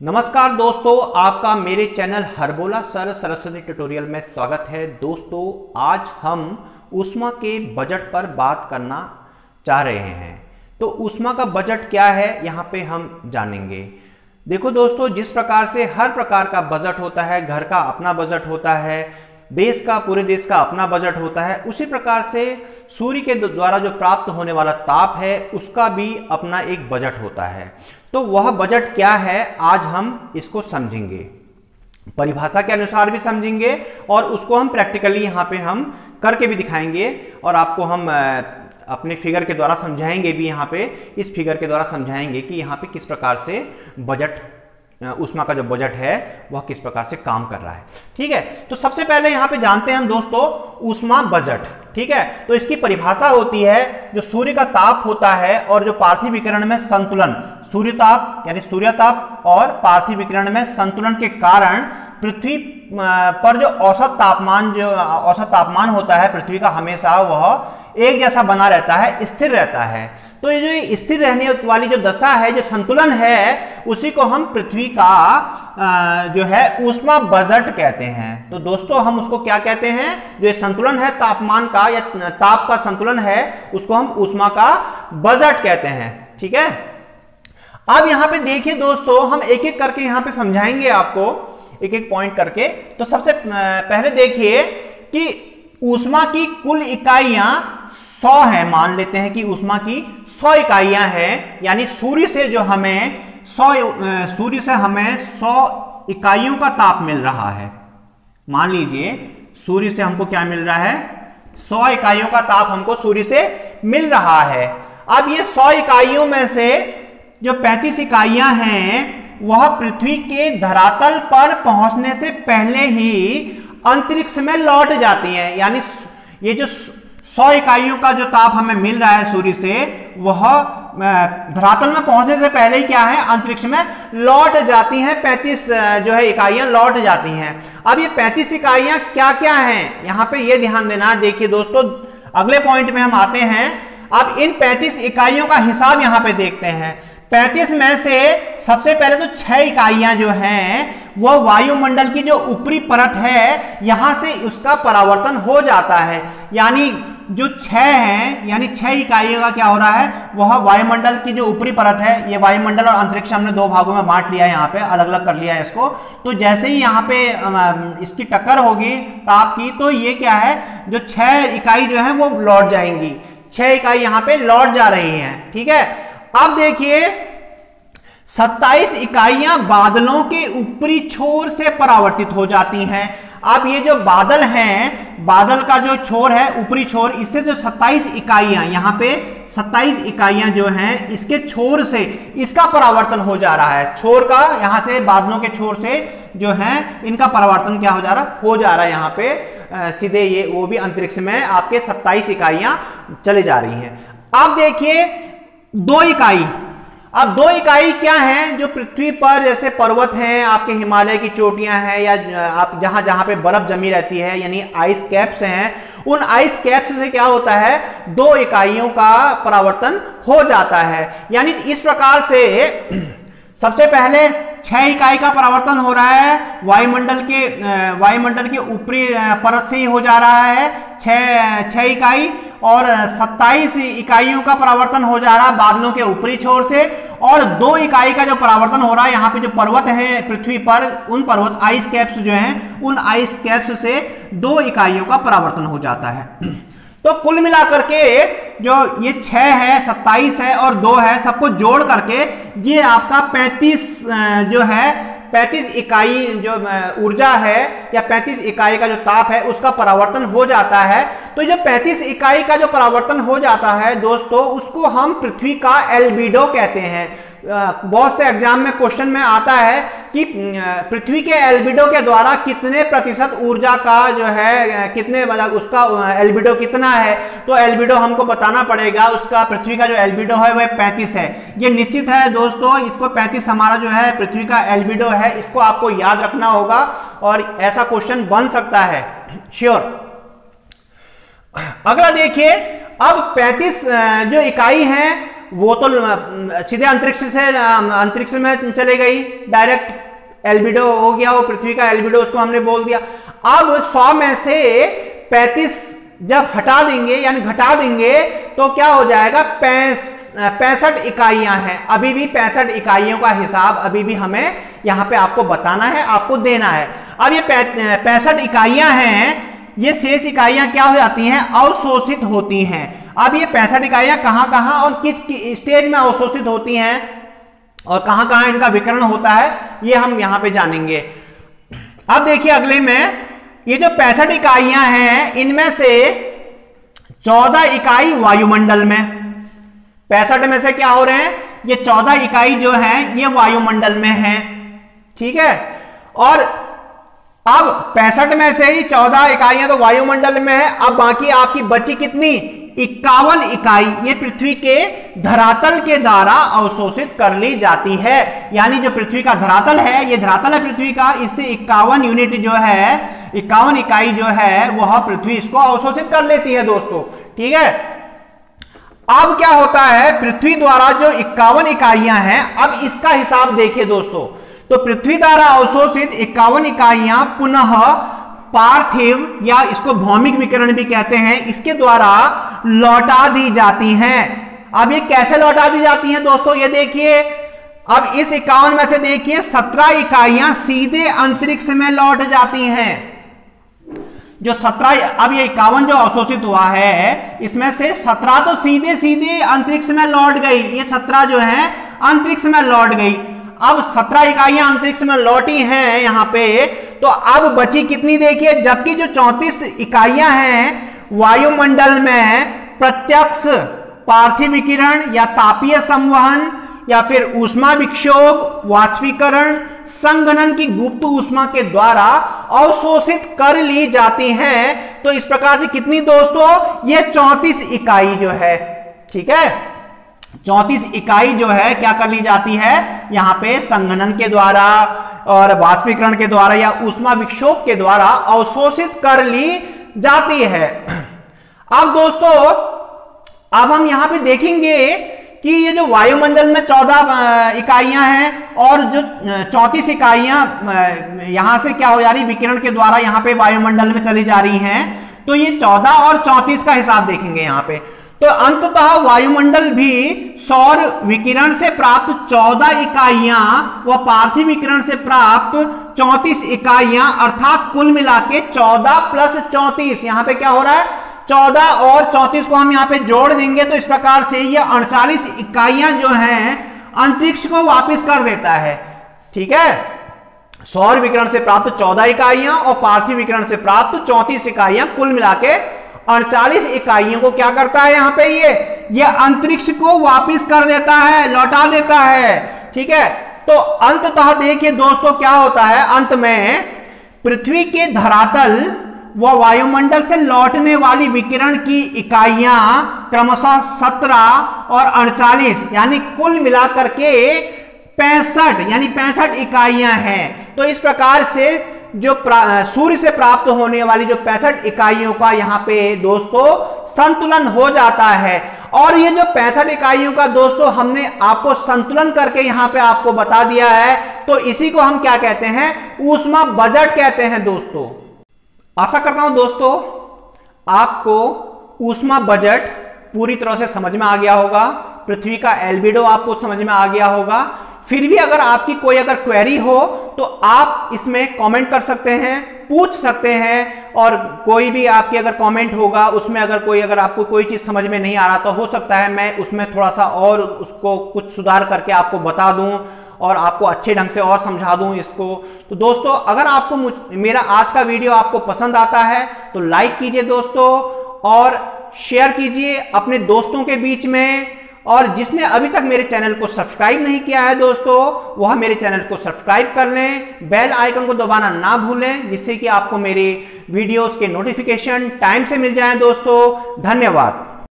नमस्कार दोस्तों, आपका मेरे channel Harbola sir Saraswati tutorial में स्वागत है। दोस्तों, आज हम ऊष्मा के बजट पर बात करना चाह रहे हैं। तो ऊष्मा का बजट क्या है यहाँ पे हम जानेंगे। देखो दोस्तों, जिस प्रकार से हर प्रकार का बजट होता है, घर का अपना बजट होता है, देश का पूरे देश का अपना बजट होता है, उसी प्रकार से सूर्य के द्वारा जो प्राप्त होने वाला ताप है उसका भी अपना एक बजट होता है। तो वह बजट क्या है आज हम इसको समझेंगे, परिभाषा के अनुसार भी समझेंगे और उसको हम प्रैक्टिकली यहाँ पे हम करके भी दिखाएंगे और आपको हम अपने फिगर के द्वारा समझाएंगे भी। यहाँ पे इस फिगर के द्वारा समझाएंगे कि यहाँ पे किस प्रकार से बजट, ऊष्मा का जो बजट है वह किस प्रकार से काम कर रहा है। ठीक है, तो सबसे पहले यहाँ पे जानते हैं हम दोस्तों ऊष्मा बजट। ठीक है, तो इसकी परिभाषा होती है जो सूर्य का ताप होता है और जो पार्थिव विकिरण में संतुलन, सूर्य ताप यानी सूर्य ताप और पार्थिव विकिरण में संतुलन के कारण पृथ्वी पर जो औसत तापमान होता है पृथ्वी का, हमेशा वह एक जैसा बना रहता है, स्थिर रहता है। तो ये जो स्थिर रहने वाली जो दशा है, जो संतुलन है, उसी को हम पृथ्वी का जो है ऊष्मा बजट कहते हैं। तो दोस्तों, हम उसको क्या कहते हैं, जो संतुलन है तापमान का या ताप का संतुलन है, उसको हम ऊष्मा का बजट कहते हैं। ठीक है, अब यहां पे देखिए दोस्तों, हम एक एक करके यहां पे समझाएंगे आपको, एक एक पॉइंट करके। तो सबसे पहले देखिए कि ऊष्मा की कुल इकाइयां 100 है। मान लेते हैं कि ऊष्मा की 100 इकाइयां हैं, यानी सूर्य से हमें 100 इकाइयों का ताप मिल रहा है। मान लीजिए सूर्य से हमको क्या मिल रहा है, 100 इकाइयों का ताप हमको सूर्य से मिल रहा है। अब ये 100 इकाइयों में से जो 35 इकाइयां हैं वह पृथ्वी के धरातल पर पहुंचने से पहले ही अंतरिक्ष में लौट जाती हैं। यानी ये जो 100 इकाइयों का जो ताप हमें मिल रहा है सूर्य से, वह धरातल में पहुंचने से पहले ही क्या है, अंतरिक्ष में लौट जाती हैं। 35 जो है इकाइयां लौट जाती हैं। अब ये 35 इकाइयां क्या क्या हैं, यहां पे ये ध्यान देना। देखिए दोस्तों, अगले पॉइंट में हम आते हैं। अब इन 35 इकाइयों का हिसाब यहां पे देखते हैं। 35 में से सबसे पहले तो 6 इकाइयां जो हैं वो वायुमंडल की जो ऊपरी परत है, यहां से उसका परावर्तन हो जाता है। यानी जो 6 हैं, यानी 6 इकाइयों का क्या हो रहा है, वह वायुमंडल की जो ऊपरी परत है, ये वायुमंडल और अंतरिक्ष हमने 2 भागों में बांट लिया है, यहाँ पे अलग अलग कर लिया है इसको। तो जैसे ही यहाँ पे इसकी टक्कर होगी ताप की, तो ये क्या है, जो 6 इकाई जो है वो लौट जाएंगी। 6 इकाई यहाँ पे लौट जा रही हैं। ठीक है, अब देखिए 27 इकाइयां बादलों के ऊपरी छोर से परावर्तित हो जाती हैं। अब ये जो बादल हैं, बादल का जो छोर है, ऊपरी छोर, इससे जो 27 इकाइयां, यहाँ पे 27 इकाइयां जो हैं, इसके छोर से इसका परावर्तन हो जा रहा है। छोर का, यहाँ से बादलों के छोर से जो है इनका परावर्तन क्या हो जा रहा है यहाँ पे सीधे ये वो भी अंतरिक्ष में आपके 27 इकाइयां चले जा रही हैं। अब देखिए 2 इकाई, अब 2 इकाई क्या हैं, जो पृथ्वी पर जैसे पर्वत हैं, आपके हिमालय की चोटियां हैं, या आप जहां जहां पे बर्फ जमी रहती है, यानी आइस कैप्स हैं, उन आइस कैप्स से क्या होता है, 2 इकाइयों का परावर्तन हो जाता है। यानी इस प्रकार से सबसे पहले 6 इकाई का परावर्तन हो रहा है, वायुमंडल के ऊपरी परत से ही हो जा रहा है 6 इकाई, और 27 इकाइयों का परावर्तन हो जा रहा है बादलों के ऊपरी छोर से, और 2 इकाई का जो परावर्तन हो रहा है यहाँ पे जो पर्वत है पृथ्वी पर, उन पर्वत आइस कैप्स जो हैं, उन आइस कैप्स से 2 इकाइयों का परावर्तन हो जाता है। तो कुल मिलाकर के जो ये 6 है, 27 है और 2 है, सबको जोड़ करके ये आपका 35 इकाई जो ऊर्जा है या 35 इकाई का जो ताप है उसका परावर्तन हो जाता है। तो जो 35 इकाई का जो परावर्तन हो जाता है दोस्तों, उसको हम पृथ्वी का एल्बिडो कहते हैं। बहुत से एग्जाम में क्वेश्चन में आता है कि पृथ्वी के एल्बिडो के द्वारा कितने प्रतिशत ऊर्जा का जो है, कितने मतलब उसका एल्बिडो कितना है। तो एल्बिडो हमको बताना पड़ेगा, उसका पृथ्वी का जो एल्बिडो है वह 35 है। ये निश्चित है दोस्तों, इसको 35 हमारा जो है पृथ्वी का एल्बिडो है, इसको आपको याद रखना होगा और ऐसा क्वेश्चन बन सकता है श्योर। अगला देखिए, अब 35 जो इकाई हैं वो तो सीधे अंतरिक्ष में चले गई, डायरेक्ट एल्बिडो हो गया, वो पृथ्वी का एल्बिडो, उसको हमने बोल दिया। अब 100 में से 35 जब हटा देंगे यानी घटा देंगे तो क्या हो जाएगा, 65 इकाइयां हैं। अभी भी 65 इकाइयों का हिसाब अभी भी हमें यहां पे आपको बताना है, आपको देना है। अब ये 65 इकाइयां हैं, ये शेष इकाइयां क्या हो जाती हैं, अवशोषित होती हैं। अब ये 65 इकाइयां कहां कहां और किस स्टेज में अवशोषित होती हैं और कहां कहां इनका विकिरण होता है, ये हम यहां पे जानेंगे। अब देखिए अगले में, ये जो 65 इकाइयां हैं इनमें से 14 इकाई वायुमंडल में, 65 में से क्या हो रहे हैं, ये 14 इकाई जो है ये वायुमंडल में है, ठीक है। और अब 65 में से ही 14 इकाइयां तो वायुमंडल में है। अब बाकी आपकी बची कितनी, 51 इकाई ये पृथ्वी के धरातल के द्वारा अवशोषित कर ली जाती है। यानी जो पृथ्वी का धरातल है, ये धरातल है पृथ्वी का, इससे 51 यूनिट जो है, 51 इकाई जो है वह पृथ्वी इसको अवशोषित कर लेती है दोस्तों, ठीक है। अब क्या होता है, पृथ्वी द्वारा जो 51 इकाइयां हैं, अब इसका हिसाब देखिए दोस्तों। तो पृथ्वी द्वारा अवशोषित 51 इकाइयां पुनः पार्थिव या इसको भौमिक विकिरण भी कहते हैं, इसके द्वारा लौटा दी जाती हैं। अब ये कैसे लौटा दी जाती हैं दोस्तों, ये देखिए। अब इस 51 में से देखिए 17 इकाइयां सीधे अंतरिक्ष में लौट जाती हैं। जो 17, अब ये 51 जो अवशोषित हुआ है इसमें से 17 तो सीधे सीधे अंतरिक्ष में लौट गई, ये 17 जो है अंतरिक्ष में लौट गई। अब 17 इकाइयां अंतरिक्ष में लौटी हैं यहां पे, तो अब बची कितनी देखिए, जबकि जो 34 इकाइयां हैं वायुमंडल में प्रत्यक्ष पार्थिव विकिरण या तापीय संवहन या फिर ऊष्मा विक्षोभ, वाष्पीकरण, संघनन की गुप्त ऊष्मा के द्वारा अवशोषित कर ली जाती हैं। तो इस प्रकार से कितनी दोस्तों, ये 34 इकाई जो है, ठीक है, 34 इकाई जो है क्या कर ली जाती है, यहां पे संघनन के द्वारा और वाष्पीकरण के द्वारा या ऊष्मा विक्षोभ के द्वारा अवशोषित कर ली जाती है। अब दोस्तों, अब हम यहां पे देखेंगे कि ये जो वायुमंडल में 14 इकाइयां हैं और जो 34 इकाइयां यहां से क्या हो जा रही, विकिरण के द्वारा यहां पे वायुमंडल में चली जा रही हैं, तो ये 14 और 34 का हिसाब देखेंगे यहां पे। तो अंततः वायुमंडल भी सौर विकिरण से प्राप्त 14 इकाइयां व पार्थिव विकिरण से प्राप्त 34 इकाइयां, अर्थात कुल मिला के 14 प्लस 34, यहां पे क्या हो रहा है, 14 और 34 को हम यहां पे जोड़ देंगे तो इस प्रकार से ये 38 इकाइयां जो हैं अंतरिक्ष को वापस कर देता है, ठीक है। सौर विकिरण से प्राप्त 14 इकाइयां और पार्थिव विकिरण से प्राप्त 34 इकाइयां, कुल मिला के 48 इकाइयों को क्या करता है, यहां पे ये अंतरिक्ष को वापस कर देता है, लौटा देता है, ठीक है। तो अंततः देखिए दोस्तों क्या होता है, अंत में पृथ्वी के धरातल व वायुमंडल से लौटने वाली विकिरण की इकाइयां क्रमशः 17 और 48 यानी कुल मिलाकर के 65 यानी 65 इकाइयां हैं। तो इस प्रकार से जो सूर्य से प्राप्त होने वाली जो 65 इकाइयों का यहां पे दोस्तों संतुलन हो जाता है। और ये जो 65 इकाइयों का दोस्तों हमने आपको संतुलन करके यहां पे आपको बता दिया है, तो इसी को हम क्या कहते हैं, ऊष्मा बजट कहते हैं दोस्तों। आशा करता हूं दोस्तों आपको ऊष्मा बजट पूरी तरह से समझ में आ गया होगा, पृथ्वी का एल्बिडो आपको समझ में आ गया होगा। फिर भी अगर आपकी कोई अगर क्वेरी हो तो आप इसमें कमेंट कर सकते हैं, पूछ सकते हैं, और कोई भी आपकी अगर कमेंट होगा उसमें अगर आपको कोई चीज समझ में नहीं आ रहा तो हो सकता है मैं उसमें थोड़ा सा और उसको कुछ सुधार करके आपको बता दूं और आपको अच्छे ढंग से और समझा दूं इसको। तो दोस्तों अगर आपको मेरा आज का वीडियो आपको पसंद आता है तो लाइक कीजिए दोस्तों, और शेयर कीजिए अपने दोस्तों के बीच में। और जिसने अभी तक मेरे चैनल को सब्सक्राइब नहीं किया है दोस्तों, वह मेरे चैनल को सब्सक्राइब कर लें, बेल आइकन को दबाना ना भूलें, जिससे कि आपको मेरे वीडियोस के नोटिफिकेशन टाइम से मिल जाएं दोस्तों। धन्यवाद।